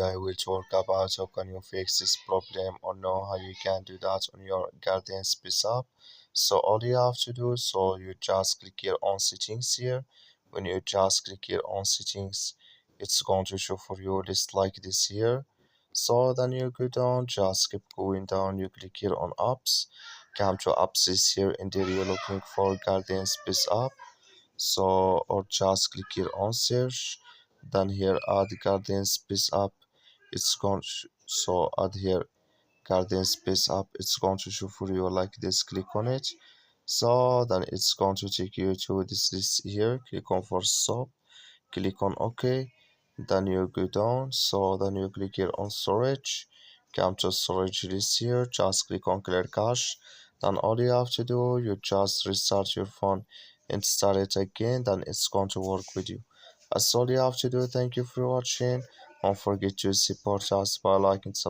today we'll talk about how can you fix this problem or know how you can do that on your garden space app. So all you have to do, so you just click here on settings here. When you just click here on settings, it's going to show for you list like this here. So then you go down, just keep going down, you click here on apps, come to apps is here, and there you're looking for garden space app. So or just click here on search, then here add garden space app. It's going to so add here garden space app. It's going to show for you like this. Click on it, so then it's going to take you to this list here. Click on for stop, click on OK, then you go down, so then you click here on storage, come to storage list here, just click on clear cache. Then all you have to do, you just restart your phone and start it again, then it's going to work with you. That's all you have to do. Thank you for watching. Don't forget to support us by liking, subscribing.